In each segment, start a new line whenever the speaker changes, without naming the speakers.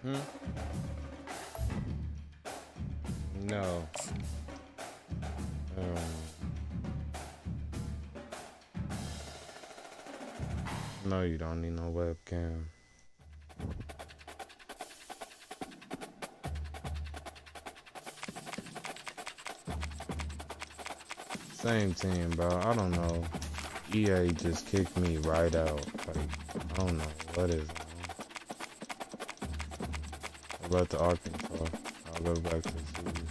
No. No, you don't need no webcam. Same team, bro. I don't know. EA just kicked me right out. Like, I don't know what is it. What about the Arkansas? I'll go back to the season.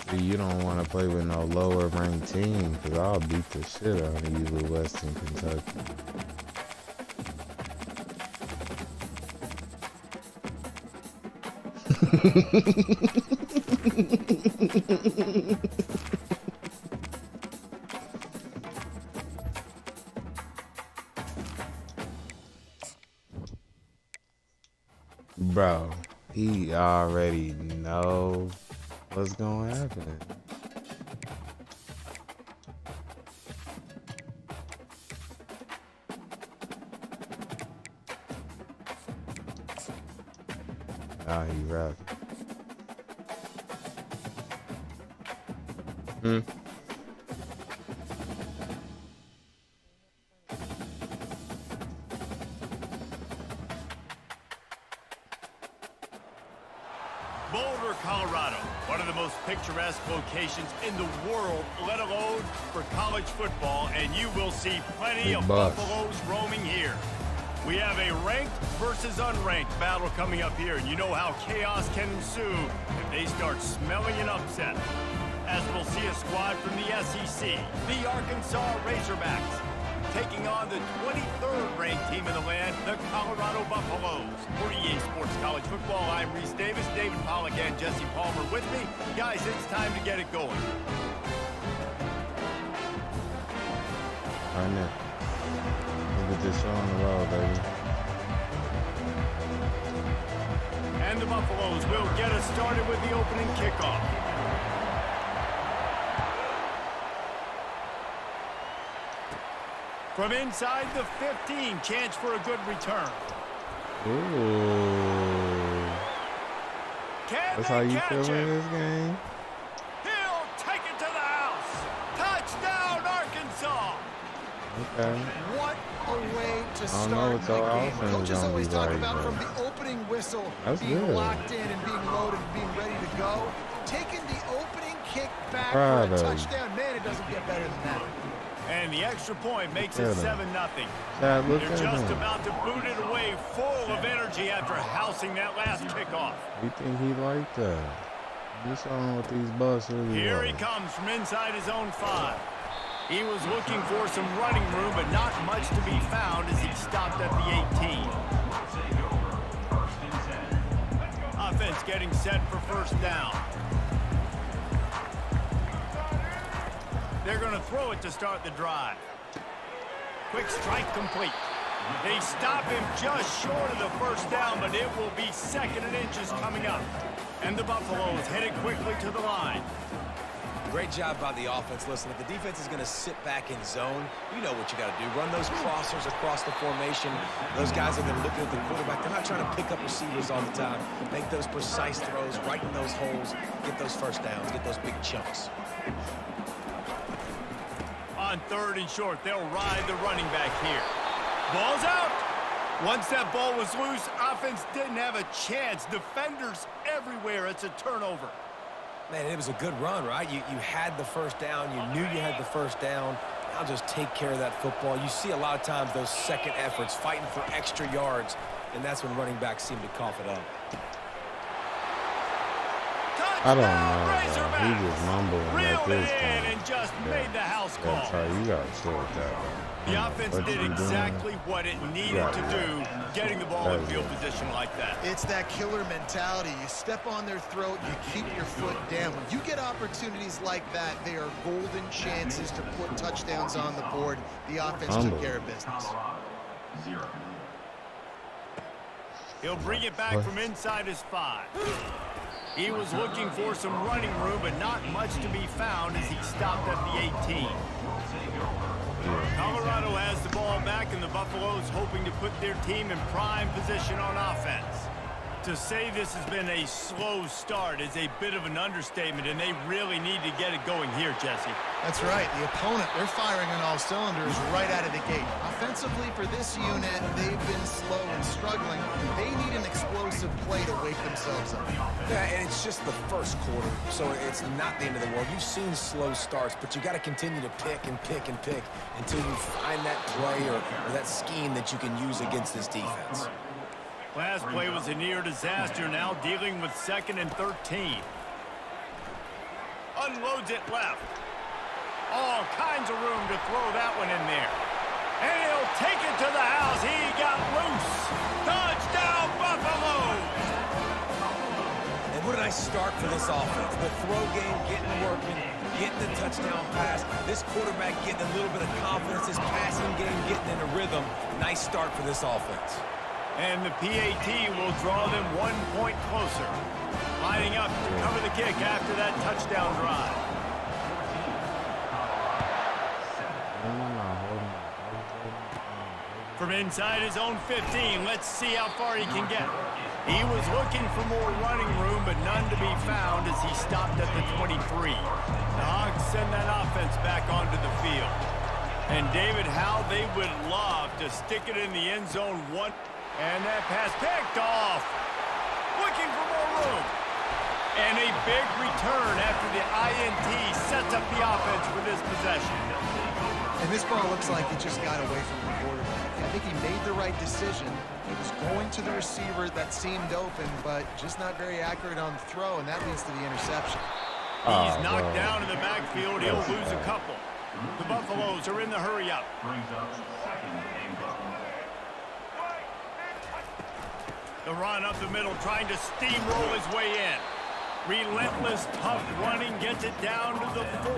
See, you don't want to play with no lower ranked team, because I'll beat the shit out of you with Western Kentucky. Bro, he already know what's gonna happen. Now he rapping.
Boulder, Colorado, one of the most picturesque locations in the world, let alone for college football, and you will see plenty of Buffaloes roaming here. We have a ranked versus unranked battle coming up here, and you know how chaos can ensue if they start smelling an upset. As we'll see a squad from the SEC, the Arkansas Razorbacks, taking on the 23rd ranked team in the land, the Colorado Buffaloes. For EA Sports College Football, I'm Reese Davis, David Pollack, and Jesse Palmer with me. Guys, it's time to get it going.
Right now. Look at this show on the road, baby.
And the Buffaloes will get us started with the opening kickoff. From inside the 15, chance for a good return.
Ooh. That's how you feel in this game?
He'll take it to the house. Touchdown, Arkansas.
Okay.
What a way to start
what your
the game.
offense
Coaches
gonna
always
be
talk
like,
about
bro.
from the opening whistle,
That's
being
good.
locked in and being loaded and being ready to go. Taking the opening kick back
Proud
for a
of you.
touchdown. Man, it doesn't get better than that.
And the extra point makes it 7-0.
Chad, look
They're
at
just
him.
about to boot it away, full of energy after housing that last kickoff.
You think he like that? You saw him with these busts really
Here
well.
he comes from inside his own 5. He was looking for some running room, but not much to be found as he stopped at the 18. Offense getting set for first down. They're going to throw it to start the drive. Quick strike complete. They stop him just short of the first down, but it will be 2nd and inches coming up. And the Buffaloes headed quickly to the line.
Great job by the offense. Listen, if the defense is going to sit back in zone, you know what you got to do. Run those crossers across the formation. Those guys are going to look at the quarterback. They're not trying to pick up receivers all the time. Make those precise throws, right in those holes, get those first downs, get those big chunks.
On 3rd and short, they'll ride the running back here. Ball's out. Once that ball was loose, offense didn't have a chance. Defenders everywhere. It's a turnover.
Man, it was a good run, right? You had the first down. You knew you had the first down. Now just take care of that football. You see a lot of times those second efforts fighting for extra yards, and that's when running backs seem to cough it up.
I don't know, bro. He just mumbling at this point.
And just made the house call.
Yeah, Ty, you gotta chill with that, bro.
The offense did exactly what it needed to do, getting the ball in field position like that.
It's that killer mentality. You step on their throat, you keep your foot down. When you get opportunities like that, they are golden chances to put touchdowns on the board. The offense took care of business.
He'll bring it back from inside his 5. He was looking for some running room, but not much to be found as he stopped at the 18. Colorado has the ball back, and the Buffaloes hoping to put their team in prime position on offense. To say this has been a slow start is a bit of an understatement, and they really need to get it going here, Jesse.
That's right. The opponent, they're firing on all cylinders right out of the gate. Offensively, for this unit, they've been slow and struggling. They need an explosive play to wake themselves up.
Yeah, and it's just the first quarter, so it's not the end of the world. You've seen slow starts, but you got to continue to pick and pick and pick until you find that play or that scheme that you can use against this defense.
Last play was a near disaster, now dealing with 2nd and 13. Unloads it left. All kinds of room to throw that one in there. And he'll take it to the house. He got loose. Touchdown, Buffalo!
And what a nice start for this offense. The throw game getting working, getting the touchdown pass. This quarterback getting a little bit of confidence. His passing game getting in a rhythm. Nice start for this offense.
And the PAT will draw them 1 point closer. Lining up to cover the kick after that touchdown drive. From inside his own 15, let's see how far he can get. He was looking for more running room, but none to be found as he stopped at the 23. The Hogs send that offense back onto the field. And David, how they would love to stick it in the end zone one. And that pass picked off. Looking for more room. And a big return after the INT sets up the offense for this possession.
And this ball looks like it just got away from the quarterback. I think he made the right decision. He was going to the receiver that seemed open, but just not very accurate on the throw, and that leads to the interception.
He's knocked down in the backfield. He'll lose a couple. The Buffaloes are in the hurry-up. The run up the middle, trying to steamroll his way in. Relentless, tough running gets it down to the 4.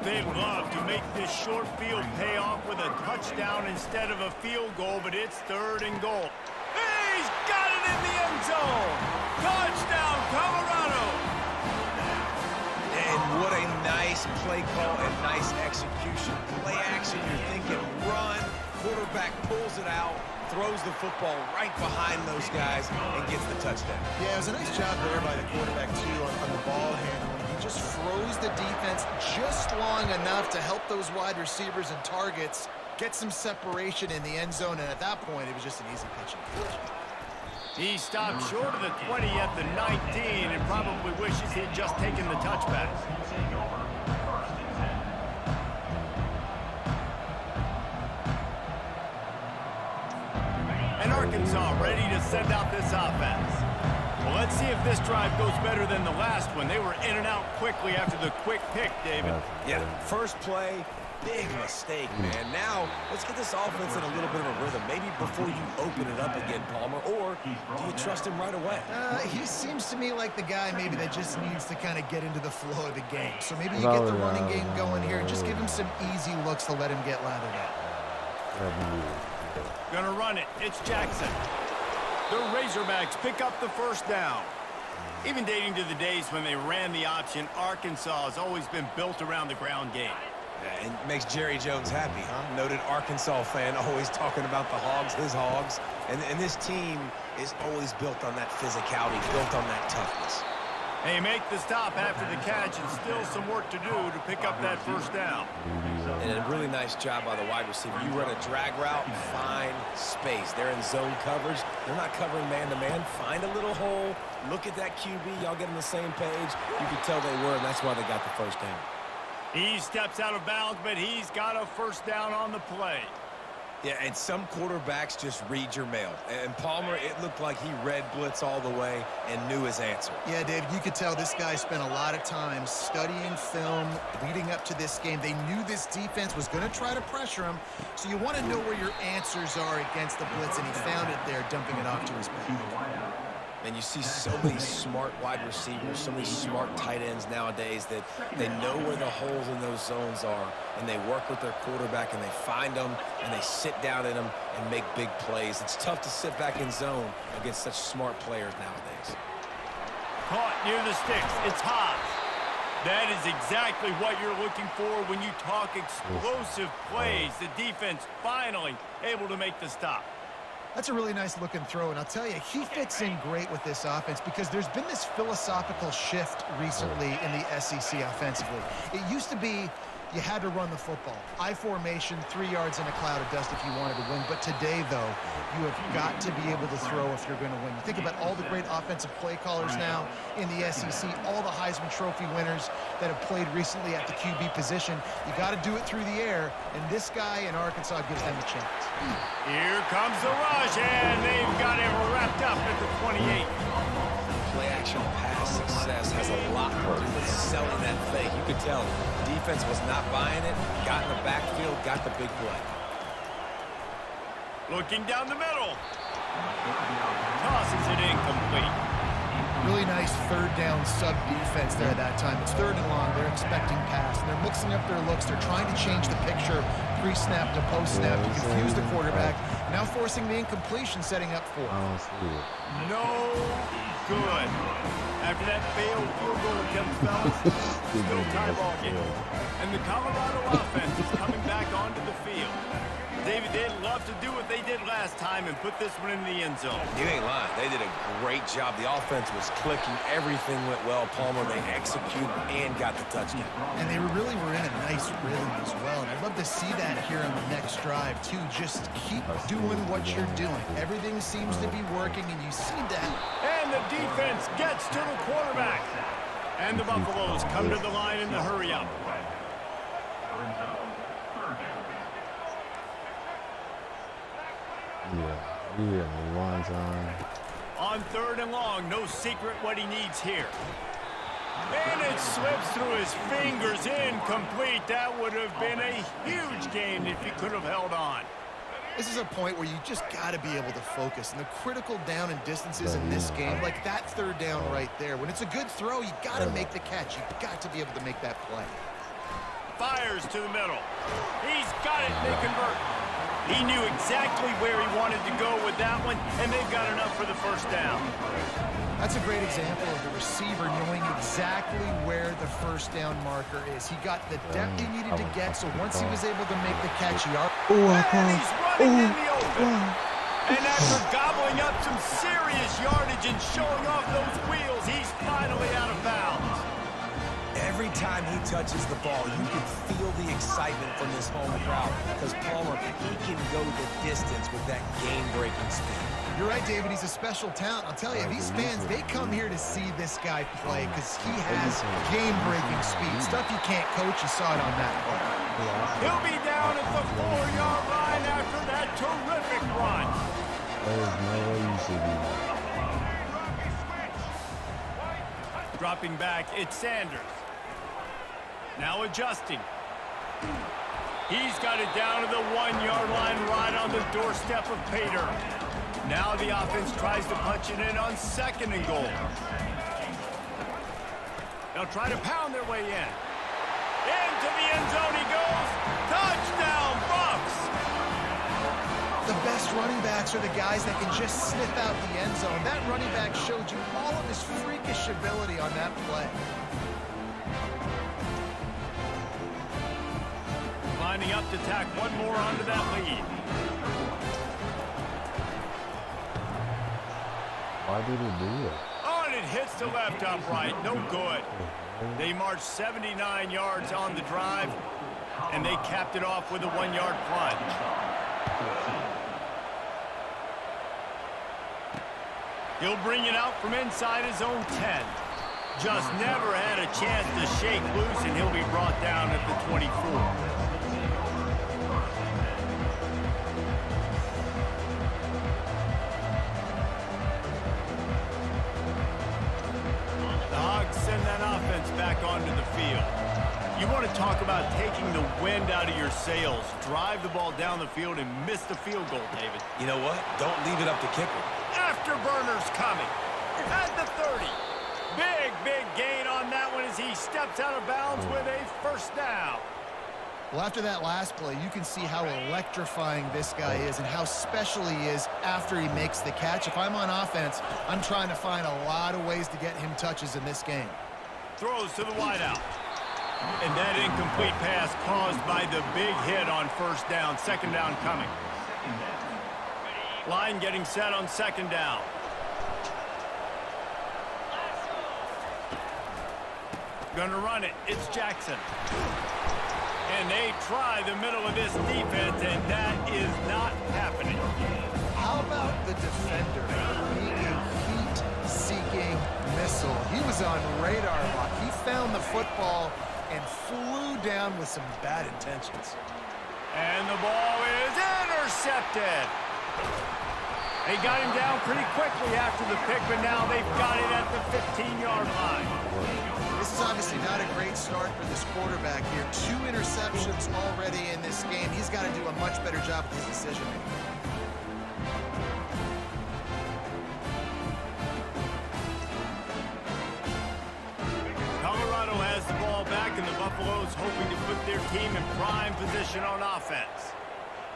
They'd love to make this short field pay off with a touchdown instead of a field goal, but it's 3rd and goal. He's got it in the end zone! Touchdown, Colorado!
And what a nice play call and nice execution. Play action, you're thinking run, quarterback pulls it out, throws the football right behind those guys and gets the touchdown.
Yeah, it was a nice job there by the quarterback, too, on the ball handling. He just froze the defense just long enough to help those wide receivers and targets get some separation in the end zone, and at that point, it was just an easy pitch.
He stopped short of the 20 at the 19 and probably wishes he'd just taken the touchback. And Arkansas ready to send out this offense. Well, let's see if this drive goes better than the last one. They were in and out quickly after the quick pick, David.
Yeah, first play, big mistake, man. Now, let's get this offense in a little bit of a rhythm. Maybe before you open it up again, Palmer, or do you trust him right away?
He seems to me like the guy maybe that just needs to kind of get into the flow of the game. So maybe you get the running game going here and just give him some easy looks to let him get lathered up.
Gonna run it. It's Jackson. The Razorbacks pick up the first down. Even dating to the days when they ran the option, Arkansas has always been built around the ground game.
Yeah, and makes Jerry Jones happy, huh? Noted Arkansas fan, always talking about the Hogs, his Hogs. And this team is always built on that physicality, built on that toughness.
They make the stop after the catch, and still some work to do to pick up that first down.
And a really nice job by the wide receiver. You run a drag route, find space. They're in zone coverage. They're not covering man-to-man. Find a little hole. Look at that QB. Y'all get on the same page. You can tell they were, and that's why they got the first down.
He steps out of bounds, but he's got a first down on the play.
Yeah, and some quarterbacks just read your mail. And Palmer, it looked like he read blitz all the way and knew his answer.
Yeah, David, you could tell this guy spent a lot of time studying film leading up to this game. They knew this defense was going to try to pressure him, so you want to know where your answers are against the blitz, and he found it there, dumping it off to his back.
And you see so many smart wide receivers, so many smart tight ends nowadays that they know where the holes in those zones are, and they work with their quarterback, and they find them, and they sit down in them and make big plays. It's tough to sit back in zone against such smart players nowadays.
caught near the sticks. It's Hobbs. That is exactly what you're looking for when you talk explosive plays. The defense finally able to make the stop.
That's a really nice looking throw, and I'll tell you, he fits in great with this offense because there's been this philosophical shift recently in the SEC offensively. It used to be you had to run the football. I formation, 3 yards in a cloud of dust if you wanted to win. But today, though, you have got to be able to throw if you're going to win. You think about all the great offensive play callers now in the SEC, all the Heisman Trophy winners that have played recently at the QB position. You got to do it through the air, and this guy in Arkansas gives them a chance.
Here comes the rush, and they've got him wrapped up at the 28.
Play-action pass success has a lot to do with selling that fake. You could tell defense was not buying it, got in the backfield, got the big play.
Looking down the middle. Tosses it incomplete.
Really nice third down sub defense there at that time. It's 3rd and long. They're expecting pass. And they're mixing up their looks. They're trying to change the picture pre-snap to post-snap to confuse the quarterback. Now forcing the incompletion, setting up 4.
I don't see it.
No good. After that failed field goal attempt, fellas, still tie ball game. And the Colorado offense is coming back onto the field. David, they'd love to do what they did last time and put this one in the end zone.
You ain't lying. They did a great job. The offense was clicking. Everything went well. Palmer, they executed and got the touchdown.
And they really were in a nice rhythm as well. And I'd love to see that here on the next drive, too. Just keep doing what you're doing. Everything seems to be working, and you seem to have...
And the defense gets to the quarterback. And the Buffaloes come to the line in the hurry-up.
Yeah, one time.
On 3rd and long, no secret what he needs here. And it slips through his fingers, incomplete. That would have been a huge gain if he could have held on.
This is a point where you just got to be able to focus. And the critical down and distances in this game, like that 3rd down right there, when it's a good throw, you got to make the catch. You got to be able to make that play.
Fires to the middle. He's got it. They convert. He knew exactly where he wanted to go with that one, and they've got enough for the 1st down.
That's a great example of the receiver knowing exactly where the 1st down marker is. He got the depth he needed to get, so once he was able to make the catch, he...
And he's running in the open. And after gobbling up some serious yardage and showing off those wheels, he's finally out of bounds.
Every time he touches the ball, you can feel the excitement from this home crowd because Palmer, he can go the distance with that game-breaking speed.
You're right, David. He's a special talent. I'll tell you, these fans, they come here to see this guy play because he has game-breaking speed. Stuff you can't coach. You saw it on that play.
He'll be down at the 4-yard line after that terrific run.
There's no way you should be.
Dropping back, it's Sanders. Now adjusting. He's got it down to the 1-yard line right on the doorstep of Pater. Now the offense tries to punch it in on 2nd and goal. They'll try to pound their way in. Into the end zone he goes. Touchdown, Bucks!
The best running backs are the guys that can just sniff out the end zone. That running back showed you all of his freakish ability on that play.
Lining up to tack one more onto that lead.
Why did he do it?
Oh, and it hits the left upright. No good. They marched 79 yards on the drive, and they capped it off with a 1-yard plunge. He'll bring it out from inside his own 10. Just never had a chance to shake loose, and he'll be brought down at the 24. Send that offense back onto the field. You want to talk about taking the wind out of your sails. Drive the ball down the field and miss the field goal, David.
You know what? Don't leave it up to kicker.
Afterburner's coming. At the 30. Big gain on that one as he steps out of bounds with a 1st down.
Well, after that last play, you can see how electrifying this guy is and how special he is after he makes the catch. If I'm on offense, I'm trying to find a lot of ways to get him touches in this game.
Throws to the wideout. And that incomplete pass caused by the big hit on first down. Second down coming. Line getting set on second down. Gonna run it. It's Jackson. And they try the middle of this defense, and that is not happening.
How about the defender being a heat-seeking missile? He was on radar lock. He found the football and flew down with some bad intentions.
And the ball is intercepted. They got him down pretty quickly after the pick, but now they've got it at the 15-yard line.
This is obviously not a great start for this quarterback here. 2 interceptions already in this game. He's got to do a much better job with his decision-making.
Colorado has the ball back, and the Buffaloes hoping to put their team in prime position on offense.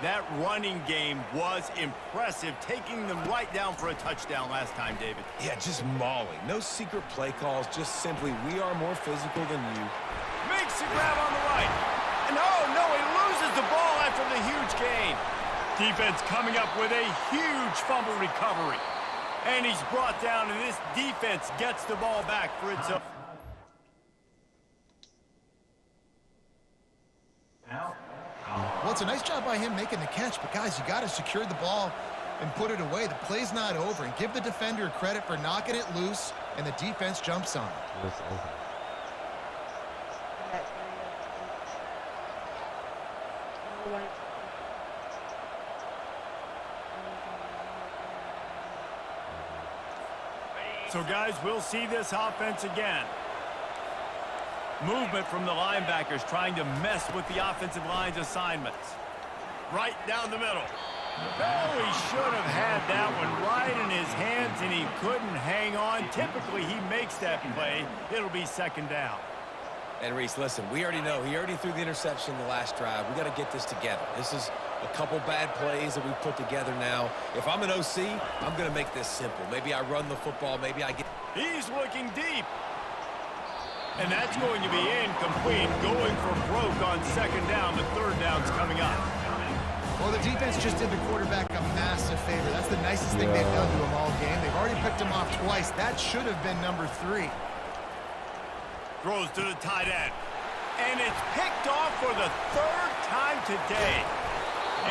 That running game was impressive, taking them right down for a touchdown last time, David.
Yeah, just mauling. No secret play calls, just simply, we are more physical than you.
Makes the grab on the right. And oh, no, he loses the ball after the huge gain. Defense coming up with a huge fumble recovery. And he's brought down, and this defense gets the ball back for its own.
Well, it's a nice job by him making the catch, but guys, you got to secure the ball and put it away. The play's not over, and give the defender credit for knocking it loose, and the defense jumps on it.
So, guys, we'll see this offense again. Movement from the linebackers trying to mess with the offensive line's assignments. Right down the middle. Oh, he should have had that one right in his hands, and he couldn't hang on. Typically, he makes that play. It'll be second down.
And Reese, listen, we already know. He already threw the interception the last drive. We got to get this together. This is a couple bad plays that we've put together now. If I'm an OC, I'm going to make this simple. Maybe I run the football. Maybe I get...
He's looking deep. And that's going to be incomplete, going for broke on second down. The third down's coming up.
Well, the defense just did the quarterback a massive favor. That's the nicest thing they've done to him all game. They've already picked him off twice. That should have been number 3.
Throws to the tight end. And it's picked off for the 3rd time today.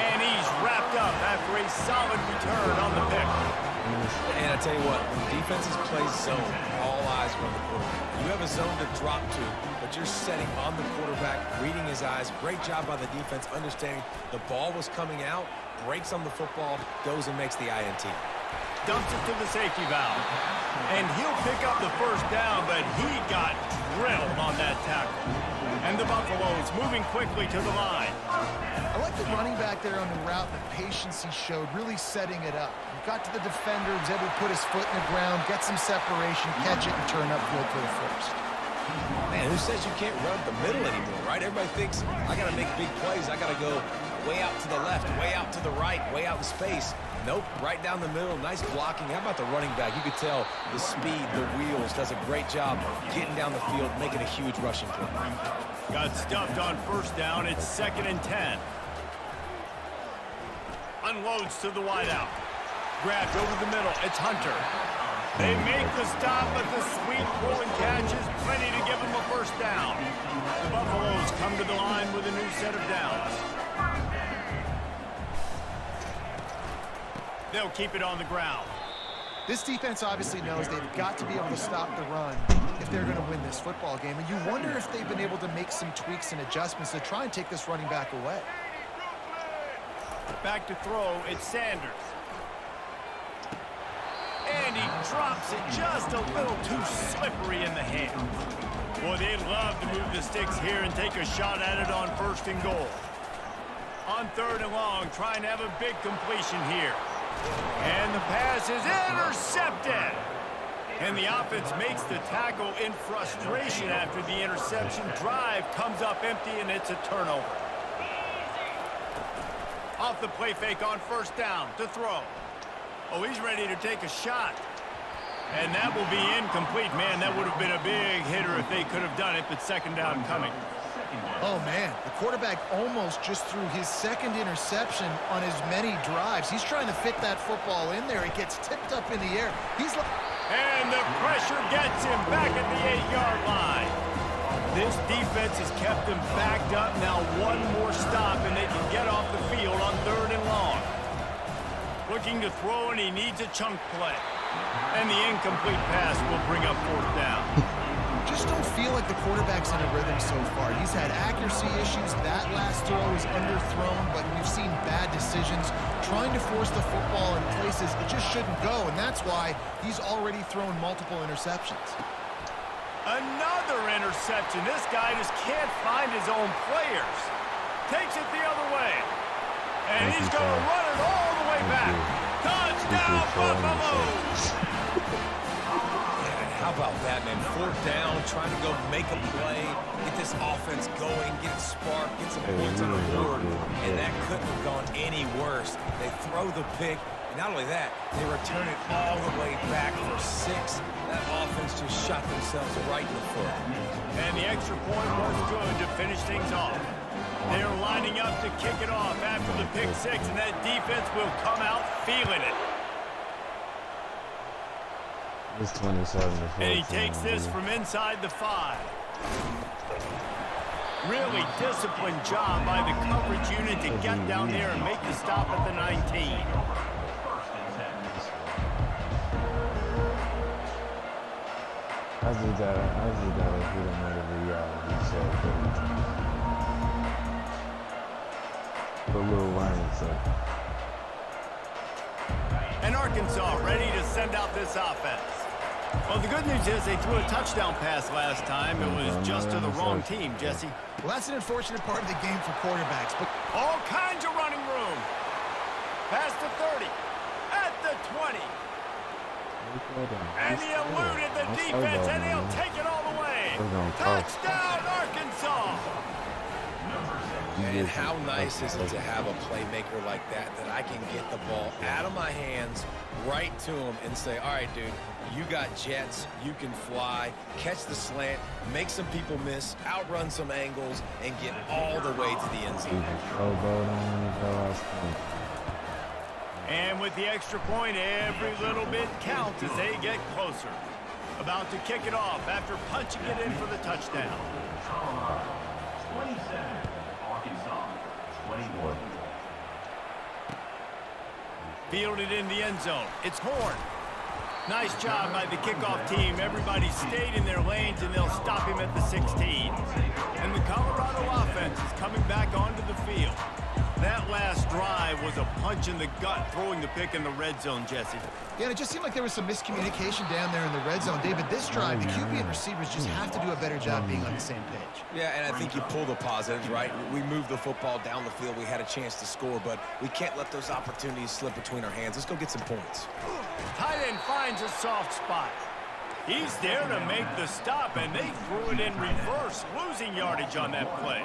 And he's wrapped up after a solid return on the pick.
And I tell you what, when defenses play zone, all eyes are on the quarterback. You have a zone to drop to, but you're setting on the quarterback, reading his eyes. Great job by the defense, understanding the ball was coming out, breaks on the football, goes and makes the INT.
Dumps it to the safety valve. And he'll pick up the first down, but he got drilled on that tackle. And the Buffaloes moving quickly to the line.
I like the running back there on the route, the patience he showed, really setting it up. He got to the defender, was able to put his foot in the ground, get some separation, catch it, and turn upfield for the first.
Man, who says you can't run the middle anymore, right? Everybody thinks, I got to make big plays. I got to go way out to the left, way out to the right, way out in space. Nope, right down the middle, nice blocking. How about the running back? You could tell the speed, the wheels, does a great job getting down the field, making a huge rushing play.
Got stuffed on first down. It's 2nd and 10. Unloads to the wideout. Grabbed over the middle. It's Hunter. They make the stop, but the sweet pulling catch is plenty to give them a first down. The Buffaloes come to the line with a new set of downs. They'll keep it on the ground.
This defense obviously knows they've got to be able to stop the run if they're going to win this football game. And you wonder if they've been able to make some tweaks and adjustments to try and take this running back away.
Back to throw, it's Sanders. And he drops it just a little too slippery in the hand. Boy, they'd love to move the sticks here and take a shot at it on 1st and goal. On 3rd and long, trying to have a big completion here. And the pass is intercepted. And the offense makes the tackle in frustration after the interception. Drive comes up empty, and it's a turnover. Off the play fake on first down to throw. Oh, he's ready to take a shot. And that will be incomplete. Man, that would have been a big hitter if they could have done it, but second down coming.
Oh, man, the quarterback almost just threw his second interception on as many drives. He's trying to fit that football in there. It gets tipped up in the air.
And the pressure gets him back at the 8-yard line. This defense has kept them backed up. Now one more stop, and they can get off the field on 3rd and long. Looking to throw, and he needs a chunk play. And the incomplete pass will bring up 4th down.
Just don't feel like the quarterback's in a rhythm so far. He's had accuracy issues. That last throw is underthrown, but we've seen bad decisions. Trying to force the football in places it just shouldn't go, and that's why he's already thrown multiple interceptions.
Another interception. This guy just can't find his own players. Takes it the other way. And he's going to run it all the way back. Touchdown, Buffalo!
How about that, man? 4th down, trying to go make a play, get this offense going, get it sparked, get some points on the board, and that couldn't have gone any worse. They throw the pick, and not only that, they return it all the way back for 6. That offense just shot themselves right in the foot.
And the extra point was good to finish things off. They're lining up to kick it off after the pick 6, and that defense will come out feeling it.
It's 27 to 14.
And he takes this from inside the 5. Really disciplined job by the coverage unit to get down there and make the stop at the 19.
I just gotta hit another reality show. For Lil Wayne, so.
And Arkansas ready to send out this offense. Well, the good news is they threw a touchdown pass last time. It was just to the wrong team, Jesse.
Well, that's an unfortunate part of the game for quarterbacks. But
all kinds of running room. Past the 30. At the 20. And he eluded the defense, and he'll take it all the way. Touchdown, Arkansas!
And how nice is it to have a playmaker like that I can get the ball out of my hands right to him and say, all right, dude, you got jets, you can fly, catch the slant, make some people miss, outrun some angles, and get all the way to the end zone.
And with the extra point, every little bit counts as they get closer. About to kick it off after punching it in for the touchdown.
27, Arkansas, 21.
Fielded in the end zone. It's Horn. Nice job by the kickoff team. Everybody stayed in their lanes, and they'll stop him at the 16. And the Colorado offense is coming back onto the field. That last drive was a punch in the gut, throwing the pick in the red zone, Jesse.
Yeah, it just seemed like there was some miscommunication down there in the red zone. David, this drive, the QB and receivers just have to do a better job being on the same page.
Yeah, and I think you pull the positives, right? We moved the football down the field. We had a chance to score, but we can't let those opportunities slip between our hands. Let's go get some points.
Tight end finds a soft spot. He's there to make the stop, and they threw it in reverse, losing yardage on that play.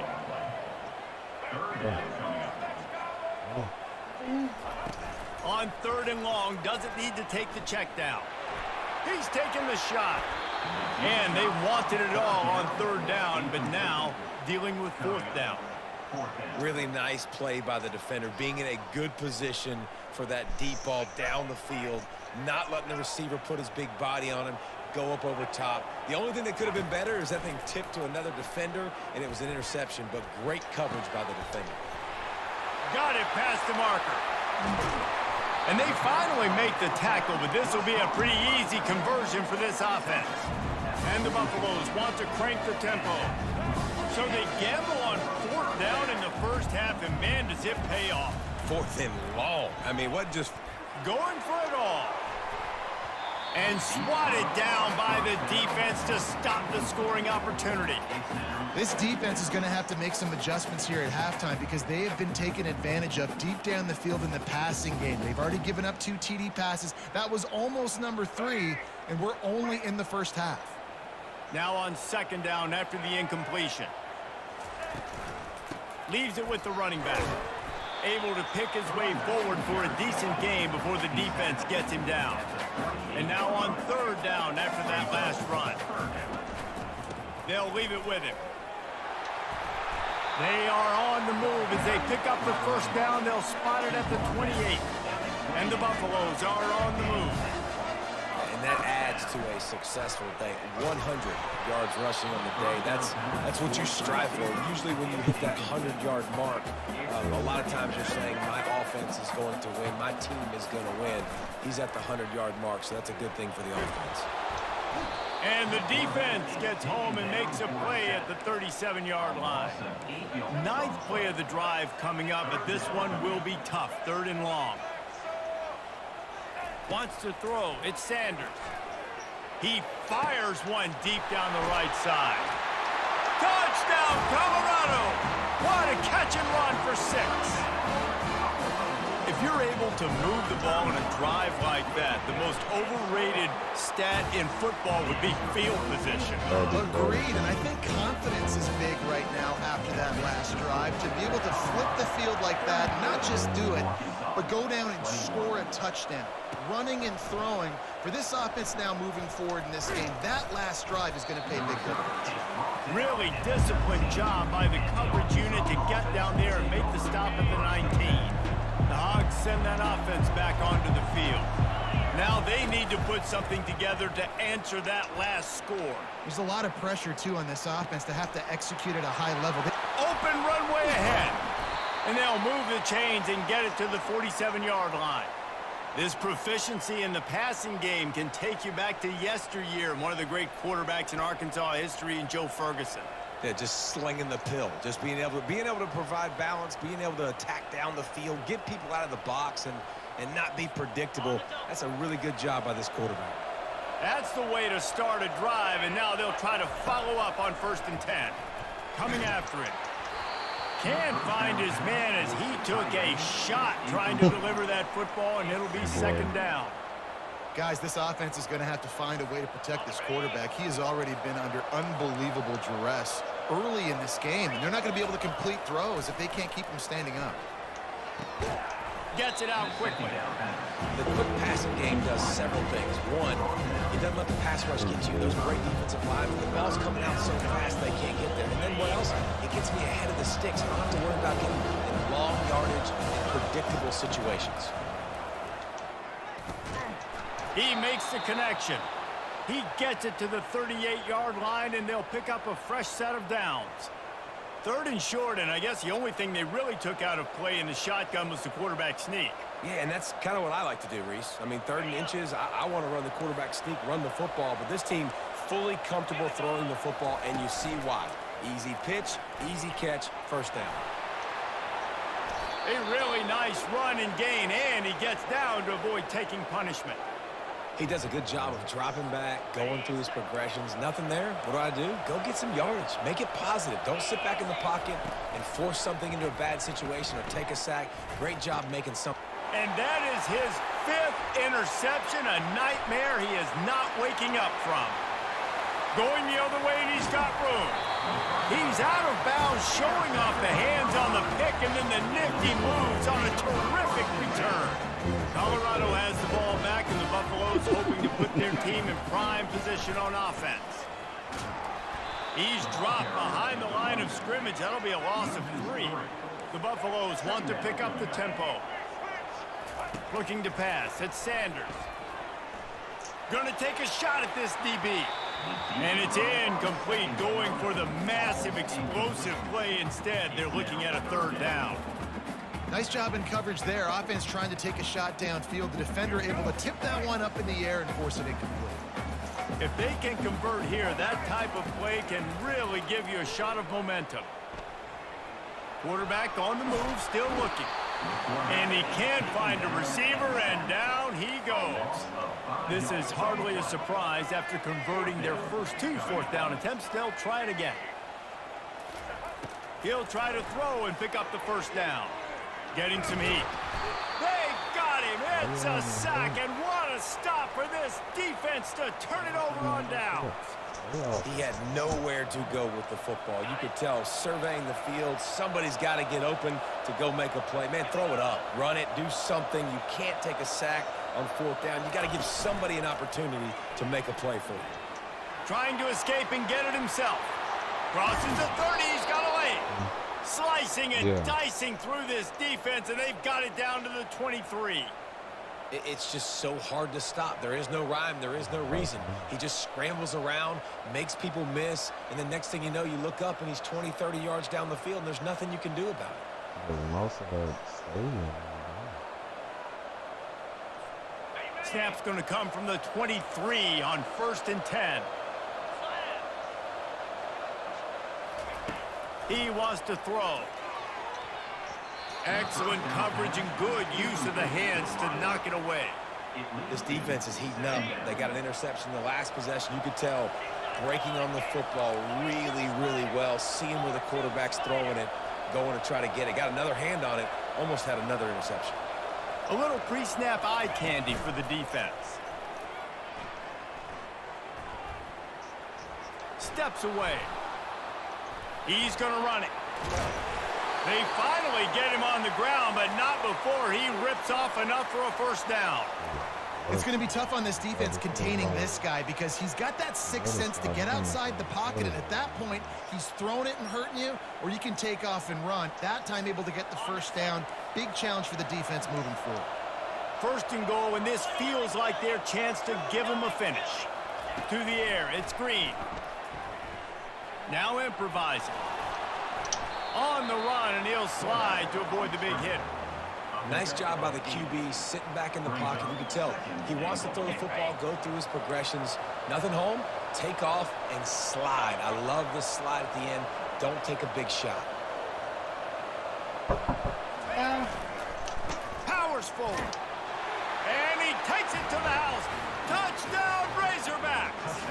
On 3rd and long, doesn't need to take the check down. He's taking the shot. And they wanted it all on 3rd down, but now dealing with 4th down.
Really nice play by the defender, being in a good position for that deep ball down the field, not letting the receiver put his big body on him, go up over top. The only thing that could have been better is that thing tipped to another defender, and it was an interception, but great coverage by the defender.
Got it past the marker. And they finally make the tackle, but this will be a pretty easy conversion for this offense. And the Buffaloes want to crank the tempo. So they gamble on 4th down in the first half, and man, does it pay off.
4th and long. I mean, what just...
Going for it all. And swatted down by the defense to stop the scoring opportunity.
This defense is going to have to make some adjustments here at halftime because they have been taken advantage of deep down the field in the passing game. They've already given up 2 TD passes. That was almost number 3, and we're only in the first half.
Now on 2nd down after the incompletion. Leaves it with the running back. able to pick his way forward for a decent game before the defense gets him down. And now on third down after that last run. They'll leave it with him. They are on the move as they pick up the first down. They'll spot it at the 28. And the Buffaloes are on the move.
And that adds to a successful day. 100 yards rushing on the day. That's what you strive for. Usually when you hit that 100-yard mark, a lot of times you're saying my offense is going to win, my team is going to win. He's at the 100-yard mark, so that's a good thing for the offense.
And the defense gets home and makes a play at the 37-yard line. Ninth play of the drive coming up, but this one will be tough. Third and long. Wants to throw. It's Sanders. He fires one deep down the right side. Touchdown, Colorado! What a catch and run for 6. If you're able to move the ball in a drive like that, the most overrated stat in football would be field position.
Agreed, and I think confidence is big right now after that last drive. To be able to flip the field like that, not just do it, but go down and score a touchdown. Running and throwing, for this offense now moving forward in this game, that last drive is going to pay big dividends.
Really disciplined job by the coverage unit to get down there and make the stop at the 19. The Hogs send that offense back onto the field. Now they need to put something together to answer that last score.
There's a lot of pressure, too, on this offense to have to execute at a high level.
Open runway ahead. And they'll move the chains and get it to the 47-yard line. This proficiency in the passing game can take you back to yesteryear, one of the great quarterbacks in Arkansas history, in Joe Ferguson.
Yeah, just slinging the pill, just being able to provide balance, being able to attack down the field, get people out of the box, and not be predictable. That's a really good job by this quarterback.
That's the way to start a drive, and now they'll try to follow up on 1st and 10. Coming after it. Can't find his man as he took a shot trying to deliver that football, and it'll be 2nd down.
Guys, this offense is going to have to find a way to protect this quarterback. He has already been under unbelievable duress early in this game, and they're not going to be able to complete throws if they can't keep him standing up.
Gets it out quickly.
The quick passing game does several things. One, it doesn't let the pass rush get you. Those great defensive linemen, the ball's coming out so fast they can't get there. And then what else? It gets me ahead of the sticks. I don't have to worry about getting in long yardage and predictable situations.
He makes the connection. He gets it to the 38-yard line, and they'll pick up a fresh set of downs. 3rd and short, and I guess the only thing they really took out of play in the shotgun was the quarterback sneak.
Yeah, and that's kind of what I like to do, Reese. I mean, 3rd and inches, I want to run the quarterback sneak, run the football, but this team fully comfortable throwing the football, and you see why. Easy pitch, easy catch, 1st down.
A really nice run and gain, and he gets down to avoid taking punishment.
He does a good job of dropping back, going through his progressions. Nothing there. What do? Go get some yardage. Make it positive. Don't sit back in the pocket and force something into a bad situation or take a sack. Great job making something.
And that is his 5th interception, a nightmare he is not waking up from. Going the other way, and he's got room. He's out of bounds, showing off the hands on the pick, and then the nifty moves on a terrific return. Colorado has the ball back, and the Buffaloes hoping to put their team in prime position on offense. He's dropped behind the line of scrimmage. That'll be a loss of 3. The Buffaloes want to pick up the tempo. Looking to pass. It's Sanders. Going to take a shot at this DB. And it's incomplete, going for the massive explosive play instead. They're looking at a 3rd down.
Nice job in coverage there. Offense trying to take a shot downfield. The defender able to tip that one up in the air and force it incomplete.
If they can convert here, that type of play can really give you a shot of momentum. Quarterback on the move, still looking. And he can't find a receiver, and down he goes. This is hardly a surprise. After converting their first 2 4th down attempts, they'll try it again. He'll try to throw and pick up the 1st down. Getting some heat. They got him. It's a sack, and what a stop for this defense to turn it over on downs.
He had nowhere to go with the football. You could tell, surveying the field, somebody's got to get open to go make a play. Man, throw it up, run it, do something. You can't take a sack on 4th down. You got to give somebody an opportunity to make a play for you.
Trying to escape and get it himself. Crosses the 30, he's got a lane. Slicing and dicing through this defense, and they've got it down to the 23.
It's just so hard to stop. There is no rhyme. There is no reason. He just scrambles around, makes people miss, and the next thing you know, you look up, and he's 20, 30 yards down the field, and there's nothing you can do about it.
Most of that stadium.
Snap's going to come from the 23 on 1st and 10. He wants to throw. Excellent coverage and good use of the hands to knock it away.
This defense is heating up. They got an interception the last possession. You could tell breaking on the football really, really well, seeing where the quarterback's throwing it, going to try to get it. Got another hand on it, almost had another interception.
A little pre-snap eye candy for the defense. Steps away. He's going to run it. They finally get him on the ground, but not before he rips off enough for a 1st down.
It's going to be tough on this defense containing this guy because he's got that 6th sense to get outside the pocket, and at that point, he's throwing it and hurting you, or you can take off and run. That time able to get the 1st down. Big challenge for the defense moving forward.
1st and goal, and this feels like their chance to give him a finish. To the air, it's Green. Now improvising. On the run, and he'll slide to avoid the big hit.
Nice job by the QB, sitting back in the pocket. You can tell he wants to throw the football, go through his progressions. Nothing home, take off, and slide. I love the slide at the end. Don't take a big shot.
Powers forward. And he takes it to the house. Touchdown, Razorbacks.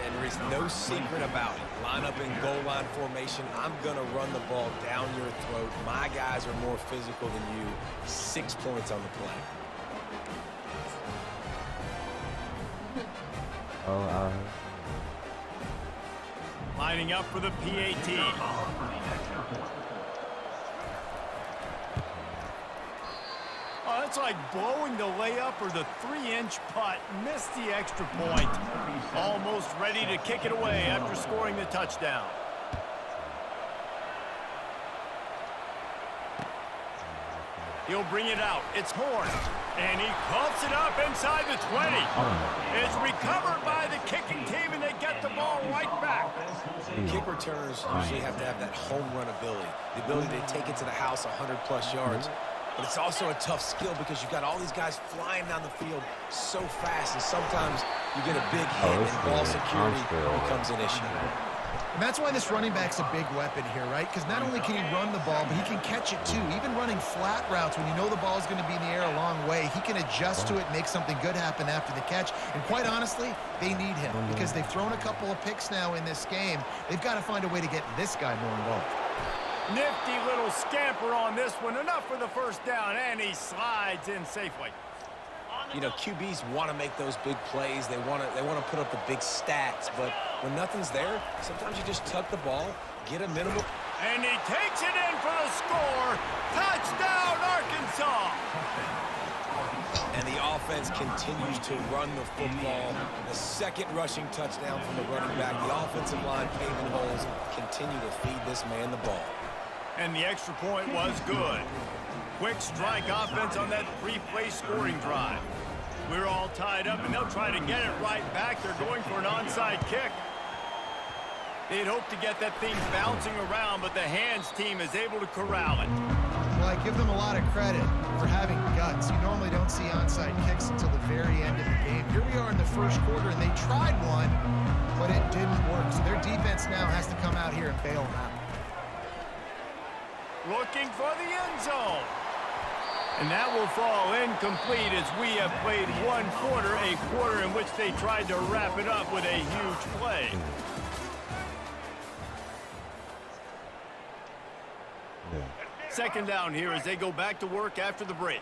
And there is no secret about it. Line up in goal line formation. I'm going to run the ball down your throat. My guys are more physical than you. 6 points on the play.
Lining up for the PAT. Oh, that's like blowing the layup or the 3-inch putt. Missed the extra point. Almost ready to kick it away after scoring the touchdown. He'll bring it out. It's Horn. And he coughs it up inside the 20. It's recovered by the kicking team, and they get the ball right back.
Kick returners usually have to have that home run ability. The ability to take it to the house 100-plus yards. But it's also a tough skill because you've got all these guys flying down the field so fast, and sometimes you get a big hit and ball security becomes an issue.
And that's why this running back's a big weapon here, right? Because not only can he run the ball, but he can catch it too. Even running flat routes when you know the ball is going to be in the air a long way, he can adjust to it, make something good happen after the catch. And quite honestly, they need him because they've thrown a couple of picks now in this game. They've got to find a way to get this guy more involved.
Nifty little scamper on this one. Enough for the 1st down, and he slides in safely.
You know, QBs want to make those big plays. They want to put up the big stats. But when nothing's there, sometimes you just tuck the ball, get a minimal.
And he takes it in for the score. Touchdown, Arkansas.
And the offense continues to run the football. The 2nd rushing touchdown from the running back. The offensive line paving holes. Continue to feed this man the ball.
And the extra point was good. Quick strike offense on that 3-play scoring drive. We're all tied up, and they'll try to get it right back. They're going for an onside kick. They'd hope to get that thing bouncing around, but the hands team is able to corral it.
Well, I give them a lot of credit for having guts. You normally don't see onside kicks until the very end of the game. Here we are in the 1st quarter, and they tried one, but it didn't work. So their defense now has to come out here and bail them out.
Looking for the end zone. And that will fall incomplete as we have played 1 quarter, a quarter in which they tried to wrap it up with a huge play.
Yeah.
2nd down here as they go back to work after the break.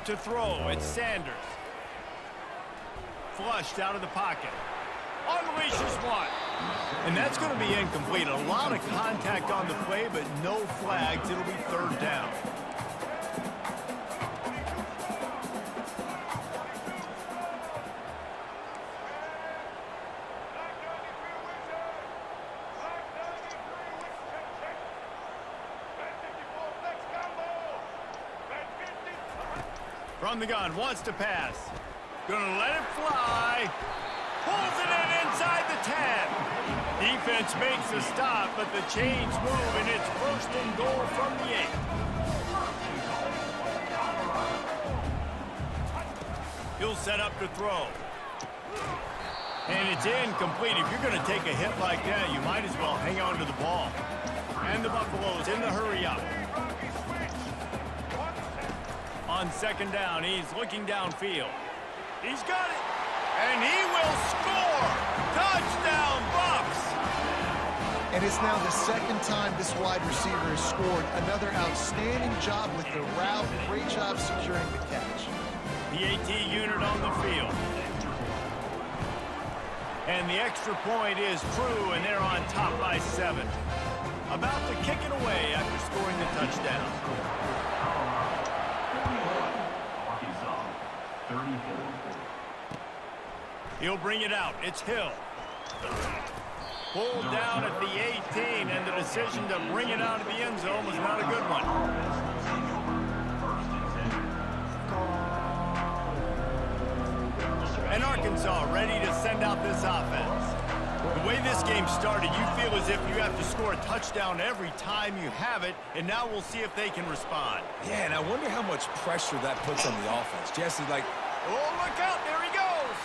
To throw, it's Sanders. flushed out of the pocket. Unleashes one. And that's going to be incomplete. A lot of contact on the play, but no flags. It'll be third down. From the gun, wants to pass. Gonna let it fly. Pulls it in inside the 10. Defense makes a stop, but the chains move, and it's first and goal from the 8. He'll set up to throw. And it's incomplete. If you're going to take a hit like that, you might as well hang on to the ball. And the Buffaloes in the hurry up. On second down, he's looking downfield. He's got it. And he will score! Touchdown, Bucks!
And it's now the second time this wide receiver has scored. Another outstanding job with the route. Great job securing the catch.
The AT unit on the field. And the extra point is true, and they're on top by 7. About to kick it away after scoring the touchdown.
Arkansas, 34.
He'll bring it out. It's Hill. Pulled down at the 18, and the decision to bring it out of the end zone was not a good one. And Arkansas ready to send out this offense. The way this game started, you feel as if you have to score a touchdown every time you have it, and now we'll see if they can respond.
Yeah, and I wonder how much pressure that puts on the offense. Jesse, like...
Oh, look out. There he goes.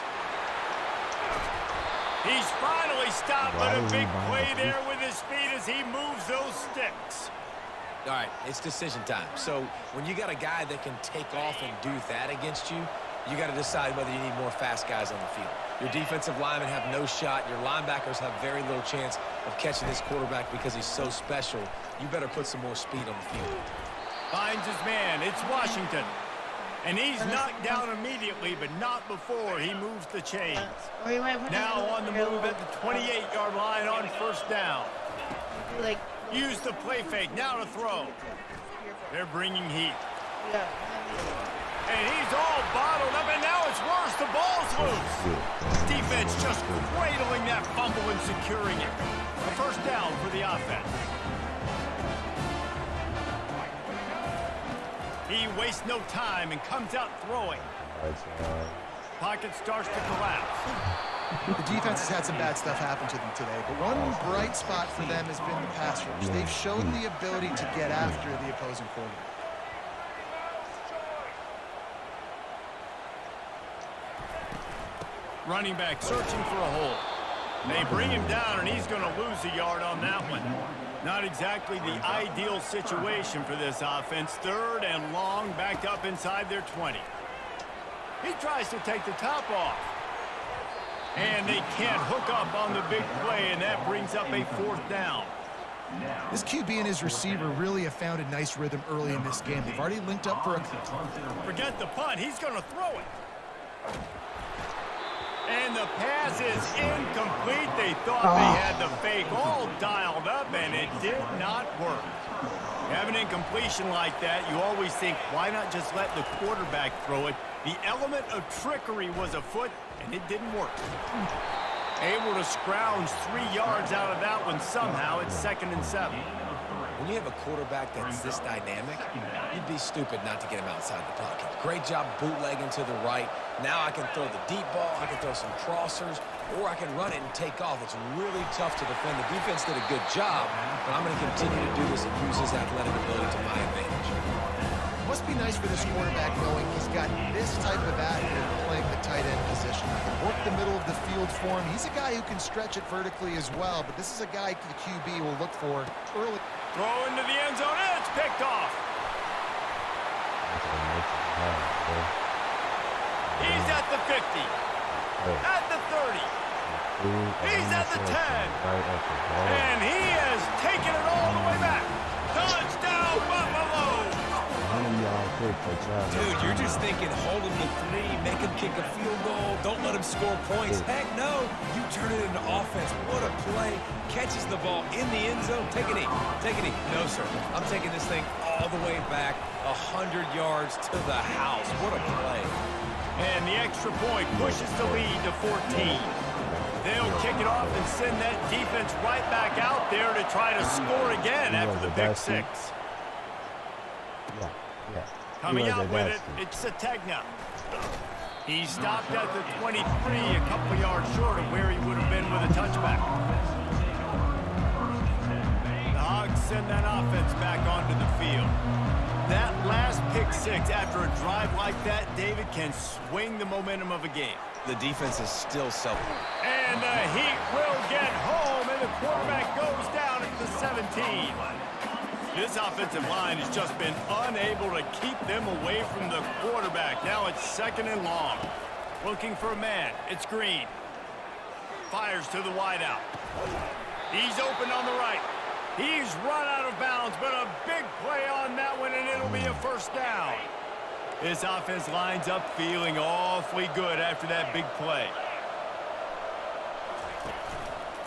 He's finally stopped, but a big play there with his speed as he moves those sticks.
All right, it's decision time. So when you got a guy that can take off and do that against you, you got to decide whether you need more fast guys on the field. Your defensive linemen have no shot. Your linebackers have very little chance of catching this quarterback because he's so special. You better put some more speed on the field.
Finds his man. It's Washington. And he's knocked down immediately, but not before he moves the chains. Now on the move at the 28-yard line on first down. Use the play fake. Now to throw. They're bringing heat. And he's all bottled up, and now it's worse. The ball's loose. Defense just cradling that fumble and securing it. A first down for the offense. He wastes no time and comes out throwing. Pocket starts to collapse.
The defense has had some bad stuff happen to them today, but one bright spot for them has been the pass rush. They've shown the ability to get after the opposing quarterback.
Running back searching for a hole. They bring him down, and he's going to lose a yard on that one. Not exactly the ideal situation for this offense. Third and long, backed up inside their 20. He tries to take the top off. And they can't hook up on the big play, and that brings up a fourth down.
This QB and his receiver really have found a nice rhythm early in this game. They've already linked up for a...
Forget the punt. He's going to throw it. And the pass is incomplete. They thought they had the fake all dialed up, and it did not work. You have an incompletion like that, you always think, why not just let the quarterback throw it? The element of trickery was afoot, and it didn't work. Able to scrounge 3 yards out of that one somehow. It's 2nd and 7.
When you have a quarterback that's this dynamic, you'd be stupid not to get him outside the pocket. Great job bootlegging to the right. Now I can throw the deep ball, I can throw some crossers, or I can run it and take off. It's really tough to defend. The defense did a good job, but I'm going to continue to do this and use his athletic ability to my advantage.
It must be nice for this quarterback knowing he's got this type of athlete playing the tight end position. He can work the middle of the field for him. He's a guy who can stretch it vertically as well, but this is a guy the QB will look for early.
Throw into the end zone, and it's picked off. He's at the 50, at the 30. He's at the 10, and he has taken it all the way back. Touchdown, Buffalo!
100-yard kick for Travis.
Dude, you're just thinking, hold him to 3, make him kick a field goal, don't let him score points. Heck no, you turn it into offense. What a play. Catches the ball in the end zone. Take a knee. Take a knee. No, sir. I'm taking this thing all the way back 100 yards to the house. What a play.
And the extra point pushes the lead to 14. They'll kick it off and send that defense right back out there to try to score again after the pick 6.
Yeah.
Coming out with it, it's Sategna. He stopped at the 23, a couple yards short of where he would have been with a touchback. The Hogs send that offense back onto the field. That last pick 6 after a drive like that, David, can swing the momentum of a game.
The defense is still
And the Heat will get home, and the quarterback goes down at the 17. This offensive line has just been unable to keep them away from the quarterback. Now it's 2nd and long. Looking for a man. It's Green. Fires to the wideout. He's open on the right. He's run out of bounds, but a big play on that one, and it'll be a first down. This offense lines up feeling awfully good after that big play.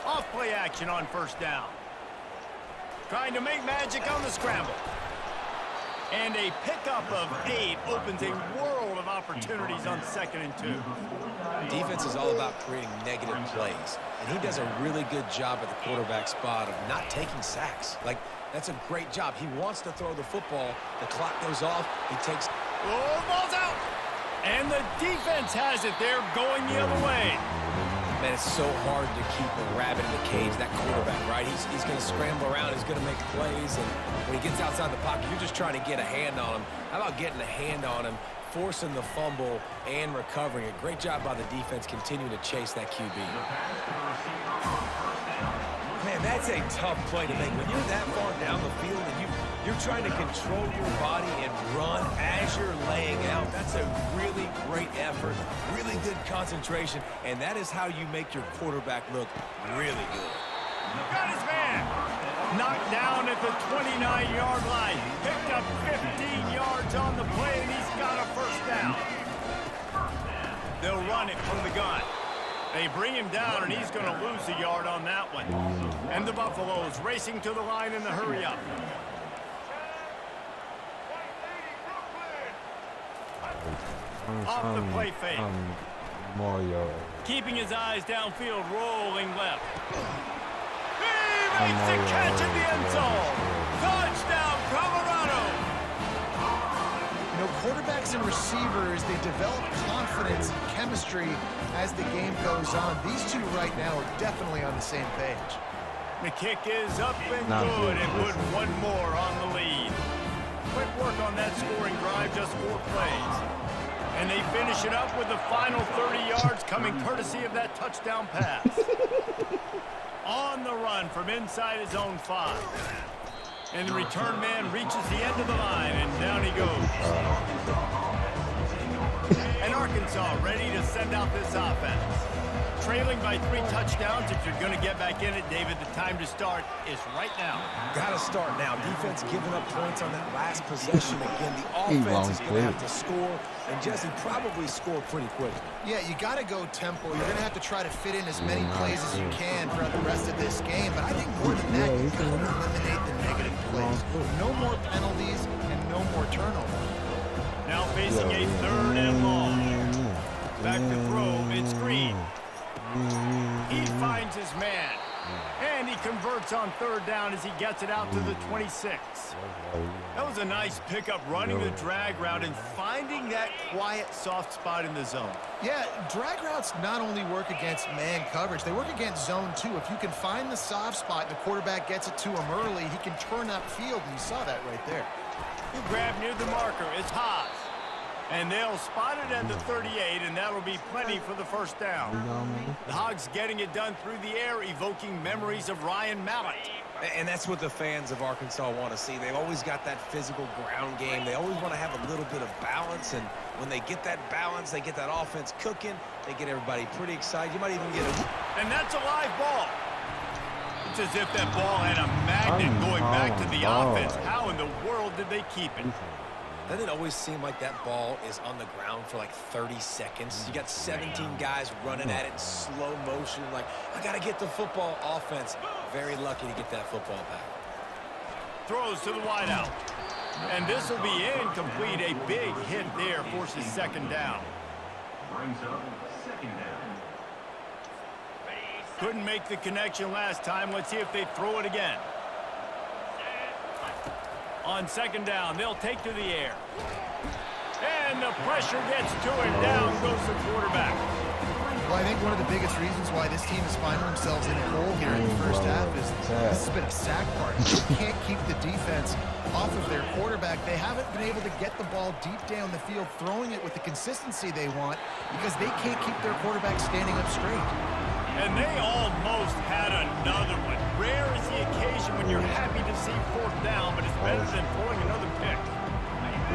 Off play action on first down. Trying to make magic on the scramble. And a pickup of 8 opens a world of opportunities on 2nd and 2.
Defense is all about creating negative plays, and he does a really good job at the quarterback spot of not taking sacks. Like, that's a great job. He wants to throw the football. The clock goes off. He takes...
Oh, ball's out! And the defense has it. They're going the other way.
Man, it's so hard to keep a rabbit in the cage, that quarterback, right? He's going to scramble around. He's going to make plays, and when he gets outside the pocket, you're just trying to get a hand on him. How about getting a hand on him, forcing the fumble, and recovering? A great job by the defense continuing to chase that QB. Man, that's a tough play to make. When you're that far down the field and you're trying to control your body and run as you're laying out, that's a really great effort, really good concentration, and that is how you make your quarterback look really good.
Got his man. Knocked down at the 29-yard line. Picked up 15 yards on the play, and he's got a first down. They'll run it from the gun. They bring him down, and he's going to lose a yard on that one. And the Buffaloes racing to the line in the hurry-up. Off the play fake.
Mario.
Keeping his eyes downfield, rolling left. He makes the catch in the end zone. Touchdown, Colorado.
You know, quarterbacks and receivers, they develop confidence and chemistry as the game goes on. These two right now are definitely on the same page.
The kick is up and good, and put one more on the lead. Quick work on that scoring drive, just 4 plays. And they finish it up with the final 30 yards coming courtesy of that touchdown pass. On the run from inside his own 5. And the return man reaches the end of the line, and down he goes. And Arkansas ready to send out this offense. Trailing by 3 touchdowns. If you're going to get back in it, David, the time to start is right now.
Got to start now. Defense giving up points on that last possession. Again, the offense is going to have to score, and Jesse probably score pretty quickly.
Yeah, you got to go tempo. You're going to have to try to fit in as many plays as you can throughout the rest of this game. But I think more than that, you got to eliminate the negative plays. No more penalties and no more turnovers.
Now facing a 3rd and long. Back to throw. It's Green. He finds his man. And he converts on 3rd down as he gets it out to the 26. That was a nice pickup, running the drag route and finding that quiet, soft spot in the zone.
Yeah, drag routes not only work against man coverage, they work against zone too. If you can find the soft spot, the quarterback gets it to him early, he can turn upfield, and you saw that right there.
He grabbed near the marker. It's Haas. And they'll spot it at the 38, and that'll be plenty for the first down. The Hogs getting it done through the air, evoking memories of Ryan Mallett.
And that's what the fans of Arkansas want to see. They've always got that physical ground game. They always want to have a little bit of balance, and when they get that balance, they get that offense cooking, they get everybody pretty excited. You might even get a...
And that's a live ball. It's as if that ball had a magnet going back to the offense. How in the world did they keep it?
Doesn't it always seem like that ball is on the ground for like 30 seconds? You got 17 guys running at it in slow motion. Like, I got to get the football. Offense, very lucky to get that football back.
Throws to the wideout. And this will be incomplete. A big hit there forces second down.
Brings up second down.
Couldn't make the connection last time. Let's see if they throw it again. On second down, they'll take to the air. And the pressure gets to him. Down goes the quarterback.
Well, I think one of the biggest reasons why this team is finding themselves in a hole here in the first half is this has been a sack party. They can't keep the defense off of their quarterback. They haven't been able to get the ball deep down the field, throwing it with the consistency they want because they can't keep their quarterback standing up straight.
And they almost had another one. Rare is the occasion when you're happy to see fourth down, but it's better than throwing another pick.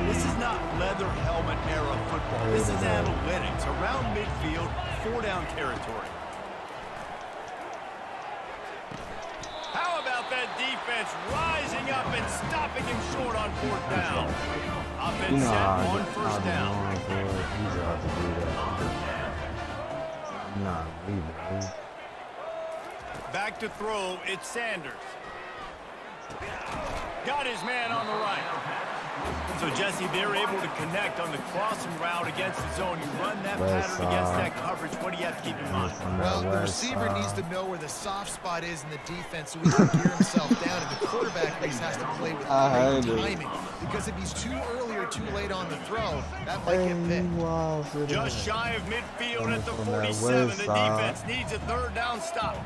This is not leather helmet era football. This is analytics. Around midfield, 4-down territory. How about that defense rising up and stopping him short on fourth down? Offense set on first down. Back to throw, it's Sanders. Got his man on the right. So, Jesse, they're able to connect on the crossing route against the zone. You run that pattern against that coverage. What do you have to keep in mind?
Well, the receiver needs to know where the soft spot is in the defense so he can gear himself down. And the quarterback at least has to play with great timing. Because if he's too early or too late on the throw, that might get picked.
Just shy of midfield at the 47. The defense needs a third down stop.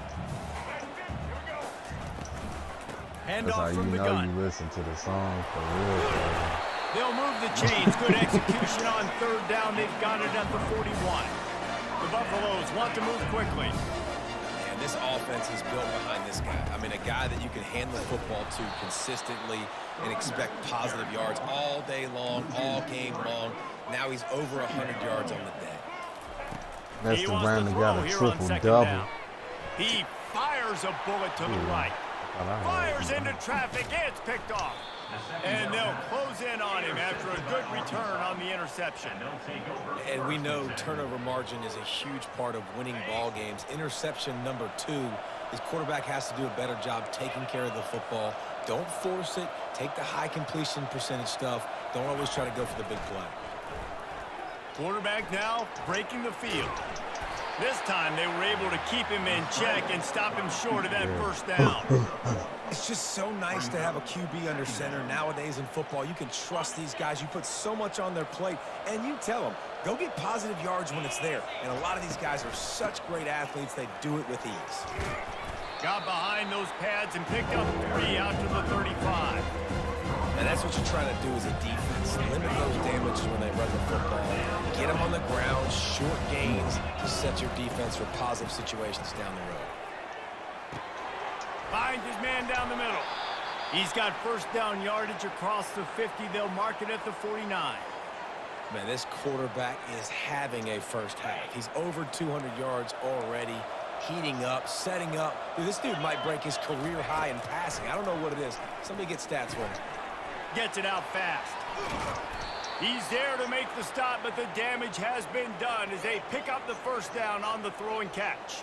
That's how you know you listen to the song for real.
They'll move the chains. Good execution on third down. They've got it at the 41. The Buffaloes want to move quickly.
And this offense is built behind this guy. I mean, a guy that you can hand the football to consistently and expect positive yards all day long, all game long. Now he's over 100 yards on the day.
That's the man that got a triple-double.
He fires a bullet to the right. Fires into traffic. It's picked off. And they'll close in on him after a good return on the interception.
And we know turnover margin is a huge part of winning ball games. Interception number 2, his quarterback has to do a better job taking care of the football. Don't force it. Take the high completion percentage stuff. Don't always try to go for the big play.
Quarterback now breaking the field. This time they were able to keep him in check and stop him short of that first down.
It's just so nice to have a QB under center nowadays in football. You can trust these guys. You put so much on their plate, and you tell them, go get positive yards when it's there. And a lot of these guys are such great athletes, they do it with ease.
Got behind those pads and picked up 3 out to the 35.
And that's what you're trying to do as a defense. Limit those damages when they run the football. Get them on the ground, short gains to set your defense for positive situations down the road.
Finds his man down the middle. He's got first down yardage across the 50. They'll mark it at the 49.
Man, this quarterback is having a first half. He's over 200 yards already, heating up, setting up. Dude, this dude might break his career high in passing. I don't know what it is. Somebody get stats for him.
Gets it out fast. He's there to make the stop, but the damage has been done as they pick up the first down on the throw and catch.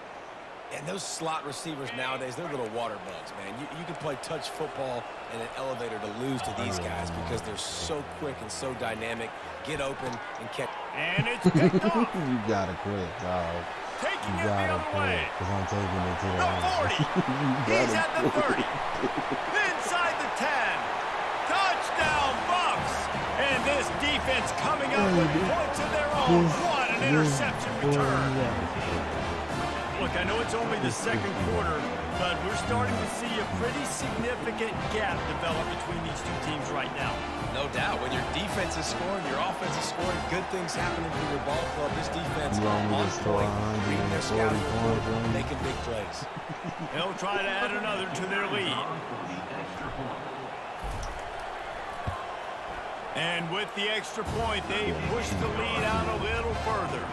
And those slot receivers nowadays, they're little water bugs, man. You can play touch football in an elevator to lose to these guys because they're so quick and so dynamic. Get open and catch.
And it's picked off.
You gotta quit, dog.
Taking
You
it the
gotta
other
quit,
way.
because I'm taking it to the
The 40. He's at the 30. Inside the 10. Touchdown, Bucks. And this defense coming up with points of their own. What an interception return. Look, I know it's only the second quarter, but we're starting to see a pretty significant gap develop between these two teams right now.
No doubt. When your defense is scoring, your offense is scoring, good things happening for your ball club. This defense on point, reading their scouting report, making big plays.
They'll try to add another to their lead. And with the extra point, they push the lead out a little further.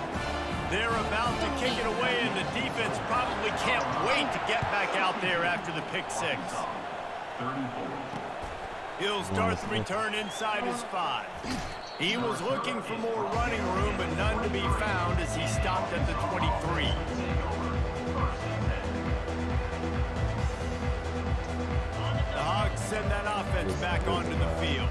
They're about to kick it away, and the defense probably can't wait to get back out there after the pick 6. He'll start the return inside his 5. He was looking for more running room, but none to be found as he stopped at the 23. The Hogs send that offense back onto the field.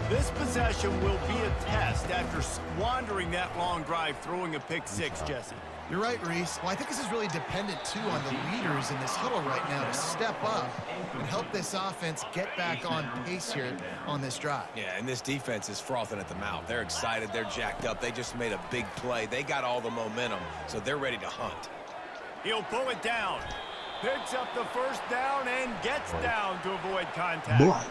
This possession will be a test after squandering that long drive, throwing a pick 6, Jesse.
You're right, Reese. Well, I think this is really dependent, too, on the leaders in this huddle right now to step up and help this offense get back on pace here on this drive.
Yeah, and this defense is frothing at the mouth. They're excited. They're jacked up. They just made a big play. They got all the momentum, so they're ready to hunt.
He'll pull it down. Picks up the first down and gets down to avoid contact.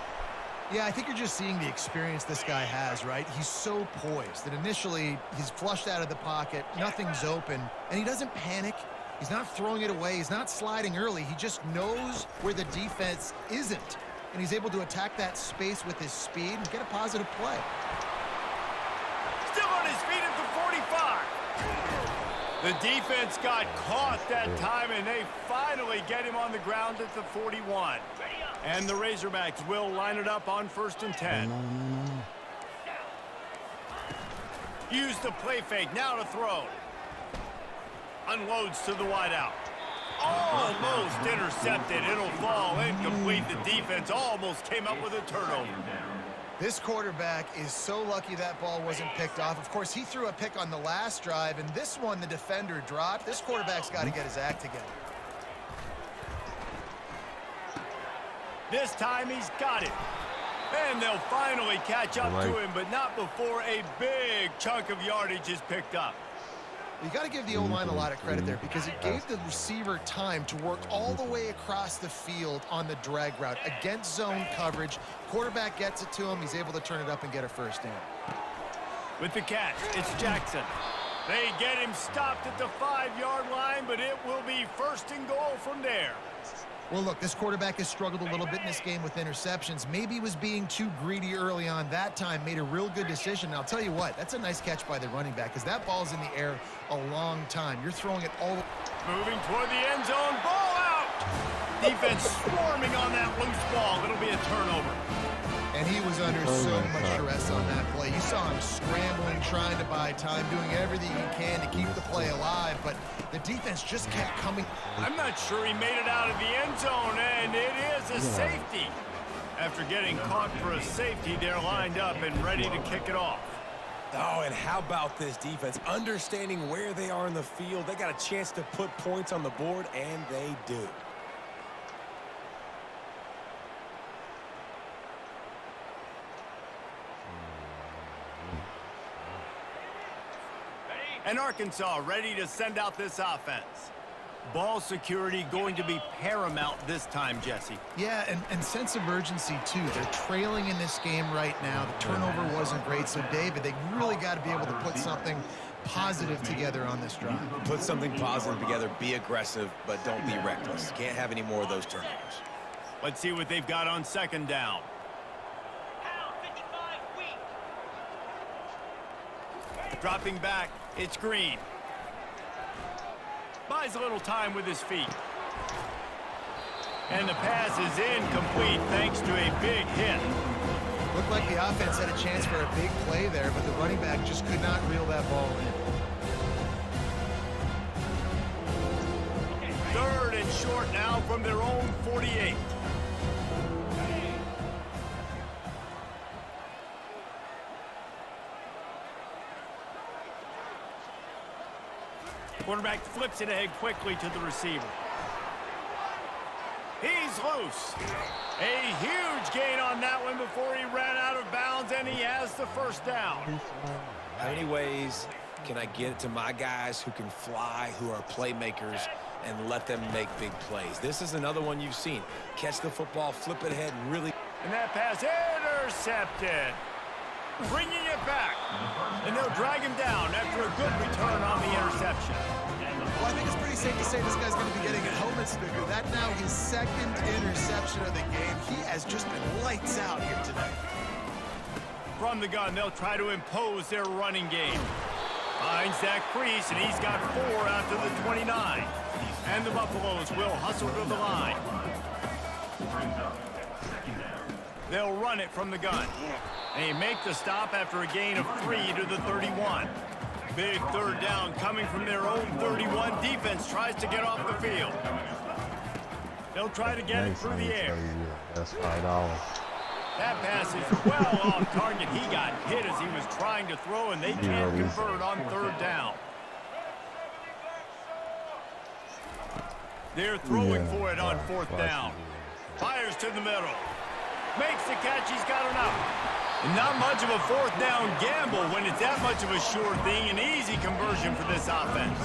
Yeah, I think you're just seeing the experience this guy has, right? He's so poised that initially he's flushed out of the pocket, nothing's open, and he doesn't panic. He's not throwing it away. He's not sliding early. He just knows where the defense isn't, and he's able to attack that space with his speed and get a positive play.
Still on his feet at the 45. The defense got caught that time, and they finally get him on the ground at the 41. And the Razorbacks will line it up on 1st and 10. Use the play fake, now to throw. Unloads to the wideout. Almost intercepted. It'll fall incomplete. The defense almost came up with a turnover.
This quarterback is so lucky that ball wasn't picked off. Of course, he threw a pick on the last drive, and this one the defender dropped. This quarterback's got to get his act together.
This time he's got it. And they'll finally catch up to him, but not before a big chunk of yardage is picked up.
You got to give the O-line a lot of credit there because it gave the receiver time to work all the way across the field on the drag route against zone coverage. Quarterback gets it to him. He's able to turn it up and get a first down.
With the catch, it's Jackson. They get him stopped at the 5-yard line, but it will be 1st and goal from there.
Well, look, this quarterback has struggled a little bit in this game with interceptions. Maybe he was being too greedy early on. That time made a real good decision. And I'll tell you what, that's a nice catch by the running back because that ball's in the air a long time. You're throwing it all.
Moving toward the end zone. Ball out! Defense swarming on that loose ball. It'll be a turnover.
And he was under so much stress on that play. You saw him scrambling, trying to buy time, doing everything he can to keep the play alive, but the defense just kept coming.
I'm not sure he made it out of the end zone, and it is a safety. After getting caught for a safety, they're lined up and ready to kick it off.
Oh, and how about this defense? Understanding where they are in the field, they got a chance to put points on the board, and they do.
And Arkansas ready to send out this offense. Ball security going to be paramount this time, Jesse.
Yeah, and sense of urgency, too. They're trailing in this game right now. The turnover wasn't great, so, David, they really got to be able to put something positive together on this drive.
Put something positive together, be aggressive, but don't be reckless. Can't have any more of those turnovers.
Let's see what they've got on 2nd down. Dropping back, it's Green. Buys a little time with his feet. And the pass is incomplete thanks to a big hit.
Looked like the offense had a chance for a big play there, but the running back just could not reel that ball in.
3rd and short now from their own 48. Quarterback flips it ahead quickly to the receiver. He's loose. A huge gain on that one before he ran out of bounds, and he has the first down.
How many ways can I get it to my guys who can fly, who are playmakers, and let them make big plays? This is another one you've seen. Catch the football, flip it ahead, and really...
And that pass intercepted. Bringing it back. And they'll drag him down after a good return on the interception.
Well, I think it's pretty safe to say this guy's going to be getting a helmet sticker. That now his 2nd interception of the game. He has just been lights out here tonight.
From the gun, they'll try to impose their running game. Finds that crease, and he's got 4 out to the 29. And the Buffaloes will hustle to the line. They'll run it from the gun. They make the stop after a gain of 3 to the 31. Big third down coming from their own 31. Defense tries to get off the field. They'll try to get it through the air.
That's $5.
That pass is well off target. He got hit as he was trying to throw, and they can't convert on third down. They're throwing for it on fourth down. Fires to the middle. Makes the catch. He's got enough. And not much of a fourth down gamble when it's that much of a sure thing. An easy conversion for this offense.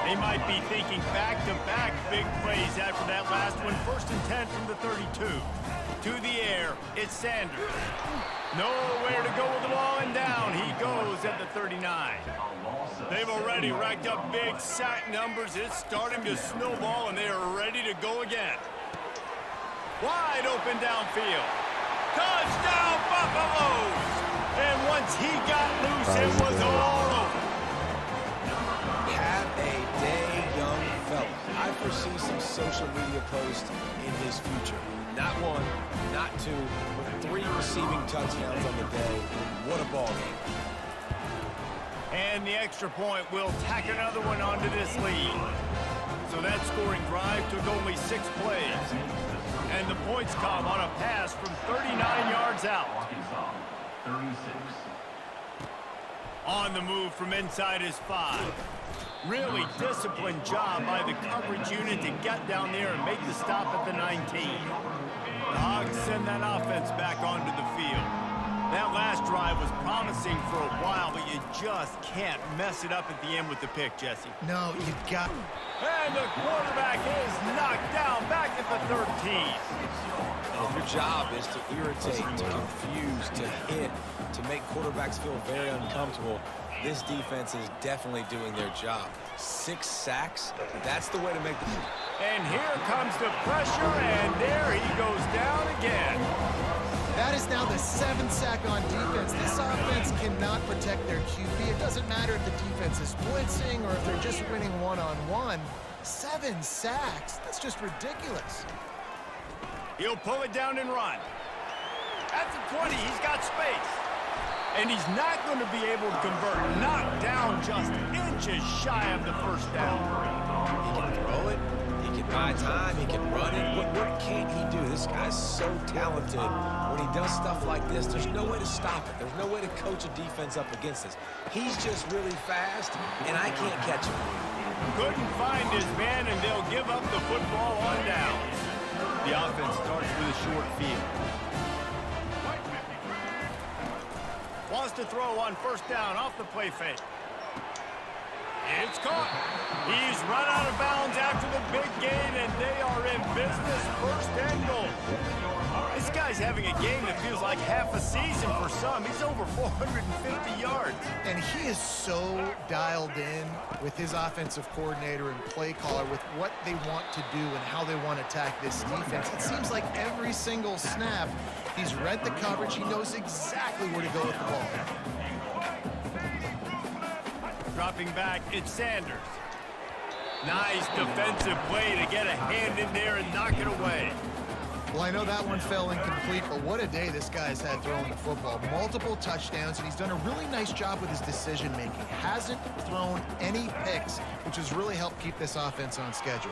They might be thinking back-to-back big plays after that last one. 1st and 10 from the 32. To the air, it's Sanders. Nowhere to go with the ball, and down he goes at the 39. They've already racked up big sack numbers. It's starting to snowball, and they are ready to go again. Wide open downfield. Touchdown, Buffaloes! And once he got loose, it was all over.
Have a day, young fella. I foresee some social media posts in his future. Not 1, not 2, but 3 receiving touchdowns on the day. What a ball game.
And the extra point will tack another one onto this lead. So that scoring drive took only 6 plays. And the points come on a pass from 39 yards out.
Arkansas, 36.
On the move from inside his 5. Really disciplined job by the coverage unit to get down there and make the stop at the 19. The Hogs send that offense back onto the field. That last drive was promising for a while, but you just can't mess it up at the end with the pick, Jesse.
No, you got...
And the quarterback is knocked down back at the 13.
Well, your job is to irritate, to confuse, to hit, to make quarterbacks feel very uncomfortable. This defense is definitely doing their job. 6 sacks, that's the way to make the...
And here comes the pressure, and there he goes down again.
That is now the 7th sack on defense. This offense cannot protect their QB. It doesn't matter if the defense is blitzing or if they're just winning one-on-one. 7 sacks, that's just ridiculous.
He'll pull it down and run. At the 20, he's got space. And he's not going to be able to convert. Knocked down just inches shy of the first down.
He can throw it. He can buy time. He can run it. What can't he do? This guy's so talented. When he does stuff like this, there's no way to stop it. There's no way to coach a defense up against this. He's just really fast, and I can't catch him.
Couldn't find his man, and they'll give up the football on downs. The offense starts with a short field. Wants to throw on first down off the play fake. It's caught. He's run out of bounds after the big gain, and they are in business. 1st and goal. This guy's having a game that feels like half a season for some. He's over 450 yards.
And he is so dialed in with his offensive coordinator and play caller with what they want to do and how they want to attack this defense. It seems like every single snap, he's read the coverage. He knows exactly where to go with the ball.
Dropping back, it's Sanders. Nice defensive play to get a hand in there and knock it away.
Well, I know that one fell incomplete, but what a day this guy's had throwing the football. Multiple touchdowns, and he's done a really nice job with his decision-making. Hasn't thrown any picks, which has really helped keep this offense on schedule.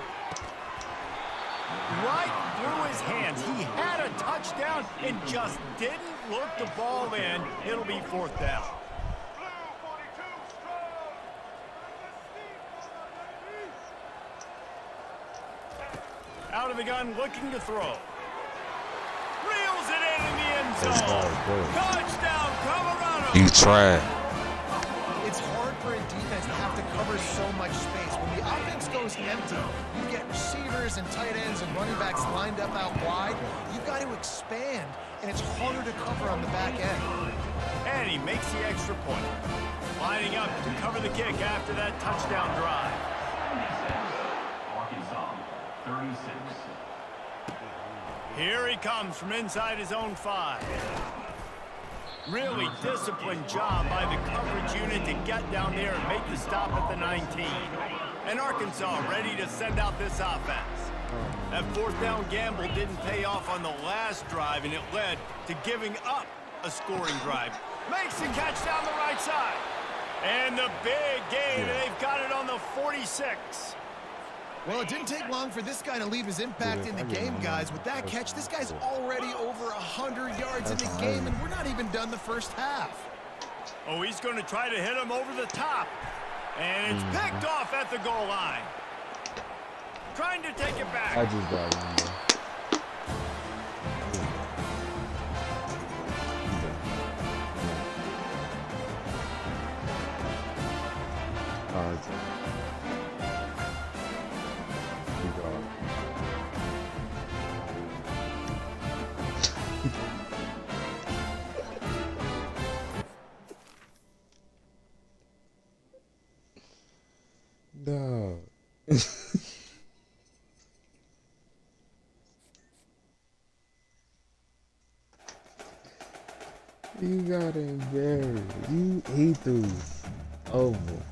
Right through his hands. He had a touchdown and just didn't look the ball in. It'll be 4th down. Out of the gun, looking to throw. Reels it in the end zone. Touchdown, Colorado.
You try.
It's hard for a defense to have to cover so much space. When the offense goes empty, you get receivers and tight ends and running backs lined up out wide. You've got to expand, and it's harder to cover on the back end.
And he makes the extra point. Lining up to cover the kick after that touchdown drive.
Arkansas, 36.
Here he comes from inside his own 5. Really disciplined job by the coverage unit to get down there and make the stop at the 19. And Arkansas ready to send out this offense. That fourth down gamble didn't pay off on the last drive, and it led to giving up a scoring drive. Makes the catch down the right side. And the big gain, they've got it on the 46.
Well, it didn't take long for this guy to leave his impact in the game, guys. With that catch, this guy's already over 100 yards in the game, and we're not even done the first half.
Oh, he's going to try to hit him over the top. And it's picked off at the goal line. Trying to take it back.
I just got one, bro. Alright. Keep going. No. You got embarrassed. You threw over.